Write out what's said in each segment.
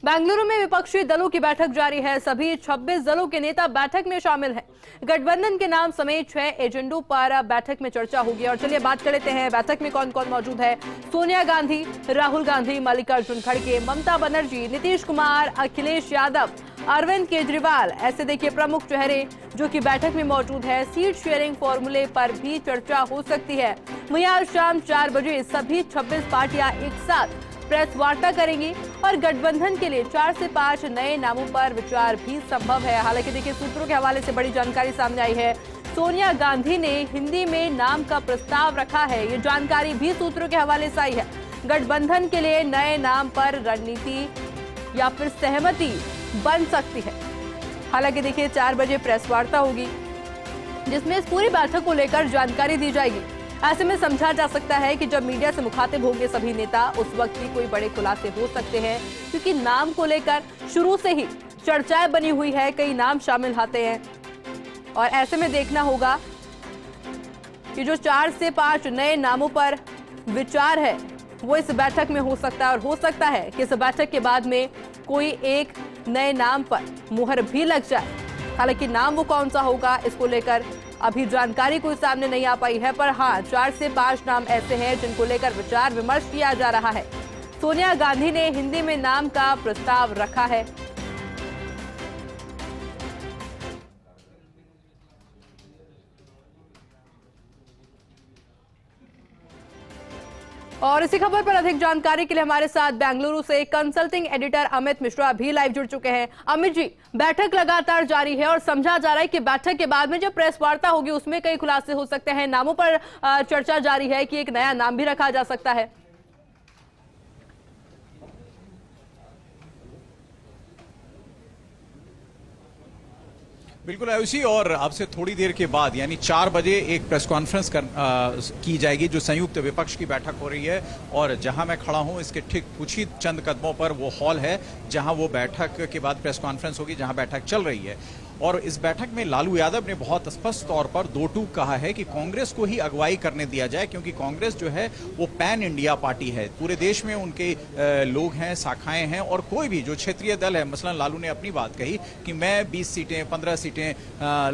बेंगलुरु में विपक्षी दलों की बैठक जारी है। सभी 26 दलों के नेता बैठक में शामिल हैं। गठबंधन के नाम समेत 6 एजेंडों पर बैठक में चर्चा होगी। और चलिए बात कर लेते हैं बैठक में कौन कौन मौजूद है। सोनिया गांधी, राहुल गांधी, मल्लिकार्जुन खड़गे, ममता बनर्जी, नीतीश कुमार, अखिलेश यादव, अरविंद केजरीवाल, ऐसे देखिए प्रमुख चेहरे जो कि बैठक में मौजूद है। सीट शेयरिंग फॉर्मूले पर भी चर्चा हो सकती है। वहीं आज शाम 4 बजे सभी 26 पार्टियां एक साथ प्रेस वार्ता करेंगी और गठबंधन के लिए 4 से 5 नए नामों पर विचार भी संभव है। हालांकि देखिए सूत्रों के हवाले से बड़ी जानकारी सामने आई है। सोनिया गांधी ने हिंदी में नाम का प्रस्ताव रखा है। ये जानकारी भी सूत्रों के हवाले से आई है। गठबंधन के लिए नए नाम पर रणनीति या फिर सहमति बन सकती है। हालांकि देखिए 4 बजे प्रेस वार्ता होगी जिसमें इस पूरी बैठक को लेकर जानकारी दी जाएगी। ऐसे में समझा जा सकता है कि जब मीडिया से मुखातिब होंगे सभी नेता, उस वक्त भी कोई बड़े खुलासे हो सकते हैं, क्योंकि नाम को लेकर शुरू से ही चर्चाएं बनी हुई है। कई नाम शामिल आते हैं और ऐसे में देखना होगा कि जो 4 से 5 नए नामों पर विचार है वो इस बैठक में हो सकता है। और हो सकता है कि इस बैठक के बाद में कोई एक नए नाम पर मुहर भी लग जाए। हालांकि नाम वो कौन सा होगा इसको लेकर अभी जानकारी कोई सामने नहीं आ पाई है, पर हाँ 4 से 5 नाम ऐसे हैं जिनको लेकर विचार विमर्श किया जा रहा है। सोनिया गांधी ने हिंदी में नाम का प्रस्ताव रखा है। और इसी खबर पर अधिक जानकारी के लिए हमारे साथ बेंगलुरु से कंसल्टिंग एडिटर अमित मिश्रा भी लाइव जुड़ चुके हैं। अमित जी, बैठक लगातार जारी है और समझा जा रहा है कि बैठक के बाद में जब प्रेस वार्ता होगी उसमें कई खुलासे हो सकते हैं। नामों पर चर्चा जारी है कि एक नया नाम भी रखा जा सकता है। बिल्कुल आयुषी, और अब से थोड़ी देर के बाद यानी 4 बजे एक प्रेस कॉन्फ्रेंस की जाएगी जो संयुक्त विपक्ष की बैठक हो रही है। और जहां मैं खड़ा हूं इसके ठीक कुछ ही चंद कदमों पर वो हॉल है जहां वो बैठक के बाद प्रेस कॉन्फ्रेंस होगी, जहां बैठक चल रही है। और इस बैठक में लालू यादव ने बहुत स्पष्ट तौर पर 2 टूक कहा है कि कांग्रेस को ही अगुवाई करने दिया जाए, क्योंकि कांग्रेस जो है वो पैन इंडिया पार्टी है। पूरे देश में उनके लोग हैं, शाखाएं हैं, और कोई भी जो क्षेत्रीय दल है, मसलन लालू ने अपनी बात कही कि मैं 20 सीटें 15 सीटें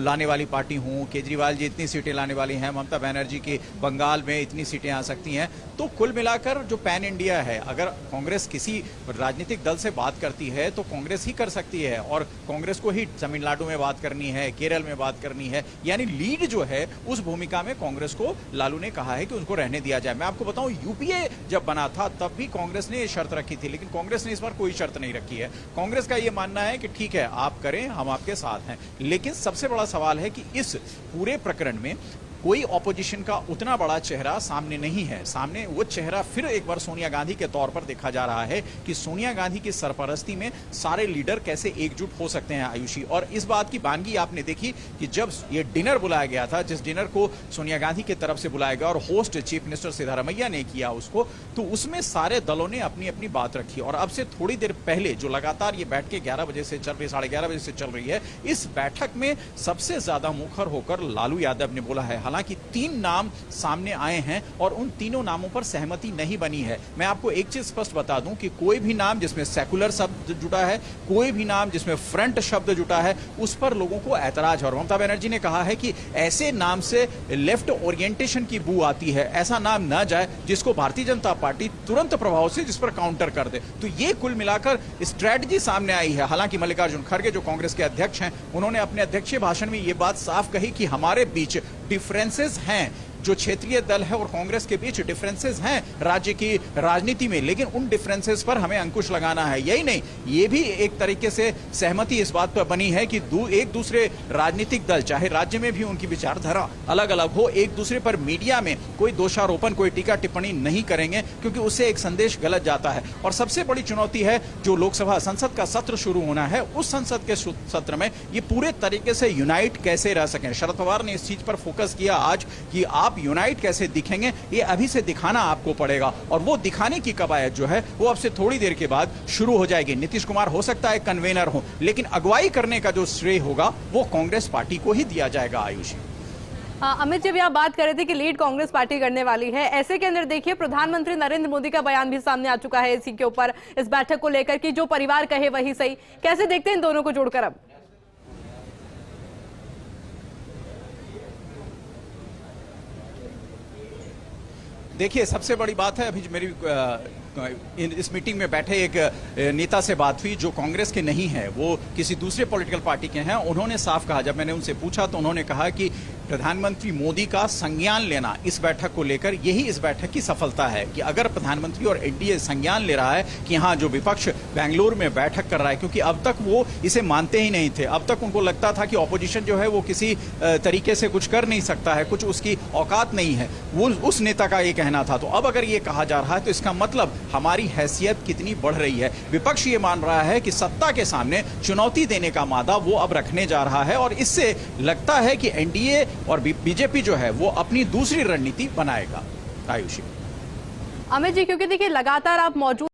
लाने वाली पार्टी हूं, केजरीवाल जी इतनी सीटें लाने वाली हैं, ममता बनर्जी के बंगाल में इतनी सीटें आ सकती हैं। तो कुल मिलाकर जो पैन इंडिया है, अगर कांग्रेस किसी राजनीतिक दल से बात करती है तो कांग्रेस ही कर सकती है। और कांग्रेस को ही तमिलनाडु में बात करनी है, केरल में बात करनी है, यानी लीड जो है उस भूमिका में कांग्रेस को लालू ने कहा है कि उनको रहने दिया जाए। मैं आपको बताऊं, यूपीए जब बना था तब भी कांग्रेस ने ये शर्त रखी थी, लेकिन कांग्रेस ने इस बार कोई शर्त नहीं रखी है। कांग्रेस का ये मानना है कि ठीक है आप करें, हम आपके साथ हैं। लेकिन सबसे बड़ा सवाल है कि इस पूरे प्रकरण में कोई ऑपोजिशन का उतना बड़ा चेहरा सामने नहीं है। सामने वो चेहरा फिर एक बार सोनिया गांधी के तौर पर देखा जा रहा है कि सोनिया गांधी की सरपरस्ती में सारे लीडर कैसे एकजुट हो सकते हैं आयुषी। और इस बात की बानगी आपने देखी कि जब ये डिनर बुलाया गया था, जिस डिनर को सोनिया गांधी की तरफ से बुलाया गया और होस्ट चीफ मिनिस्टर सिद्धारमैया ने किया उसको, तो उसमें सारे दलों ने अपनी अपनी बात रखी। और अब से थोड़ी देर पहले जो लगातार ये बैठ के 11 बजे से चल रही, 11:30 बजे से चल रही है, इस बैठक में सबसे ज्यादा मुखर होकर लालू यादव ने बोला है। हालांकि 3 नाम सामने आए हैं और उन तीनों नामों पर सहमति नहीं बनी है। मैं आपको एक चीज स्पष्ट बता दूं कि कोई भी नाम जिसमें सेकुलर शब्द जुटा है, कोई भी नाम जिसमें फ्रंट शब्द जुटा है, उस पर लोगों को ऐतराज है। और ममता बनर्जी ने कहा है कि ऐसे नाम से लेफ्ट ओरिएंटेशन की बू आती है, ऐसा नाम ना जाए जिसको भारतीय जनता पार्टी तुरंत प्रभाव से जिस पर काउंटर कर दे। तो ये कुल मिलाकर स्ट्रैटेजी सामने आई है। हालांकि मल्लिकार्जुन खड़गे जो कांग्रेस के अध्यक्ष हैं, उन्होंने अपने अध्यक्षीय भाषण में ये बात साफ कही कि हमारे बीच डिफरेंसेस हैं, जो क्षेत्रीय दल है और कांग्रेस के बीच डिफरेंसेस हैं राज्य की राजनीति में, लेकिन उन डिफरेंसेस पर हमें अंकुश लगाना है। यही नहीं, ये भी एक तरीके से सहमति इस बात पर बनी है कि एक दूसरे राजनीतिक दल, चाहे राज्य में भी उनकी विचारधारा अलग अलग हो, एक दूसरे पर मीडिया में कोई दोषारोपण, कोई टीका टिप्पणी नहीं करेंगे, क्योंकि उससे एक संदेश गलत जाता है। और सबसे बड़ी चुनौती है जो लोकसभा संसद का सत्र शुरू होना है, उस संसद के सत्र में ये पूरे तरीके से यूनाइट कैसे रह सकें। शरद पवार ने इस चीज पर फोकस किया आज कि आप यूनाइट कैसे दिखेंगे, ये अभी से दिखाना आपको पड़ेगा। और वो दिखाने की कवायद जो है वो अब से थोड़ी देर के बाद शुरू हो जाएगी। नीतीश कुमार हो सकता है कन्वेनर हो, लेकिन अगुवाई करने का जो श्रेय होगा वो कांग्रेस पार्टी को ही दिया जाएगा आयुषी। अमित जी, भी आप बात कर रहे थे कि लीड कांग्रेस पार्टी करने वाली है। ऐसे के अंदर देखिए, प्रधानमंत्री नरेंद्र मोदी का बयान भी सामने आ चुका है इसी के ऊपर, इस बैठक को लेकर कि जो परिवार कहे वही सही। कैसे देखते हैं इन दोनों को जोड़कर अब? देखिए, सबसे बड़ी बात है, अभी मेरी इस मीटिंग में बैठे एक नेता से बात हुई जो कांग्रेस के नहीं है, वो किसी दूसरे पॉलिटिकल पार्टी के हैं। उन्होंने साफ कहा, जब मैंने उनसे पूछा तो उन्होंने कहा कि प्रधानमंत्री मोदी का संज्ञान लेना इस बैठक को लेकर, यही इस बैठक की सफलता है कि अगर प्रधानमंत्री और एनडीए संज्ञान ले रहा है कि हाँ, जो विपक्ष बेंगलुरु में बैठक कर रहा है, क्योंकि अब तक वो इसे मानते ही नहीं थे। अब तक उनको लगता था कि ऑपोजिशन जो है वो किसी तरीके से कुछ कर नहीं सकता है, कुछ उसकी औकात नहीं है, वो उस नेता का ये कहना था। तो अब अगर ये कहा जा रहा है तो इसका मतलब हमारी हैसियत कितनी बढ़ रही है। विपक्ष ये मान रहा है कि सत्ता के सामने चुनौती देने का मादा वो अब रखने जा रहा है, और इससे लगता है कि एनडीए और बीजेपी जो है वो अपनी दूसरी रणनीति बनाएगा। आयुषी। अमित जी, क्योंकि देखिए लगातार आप मौजूद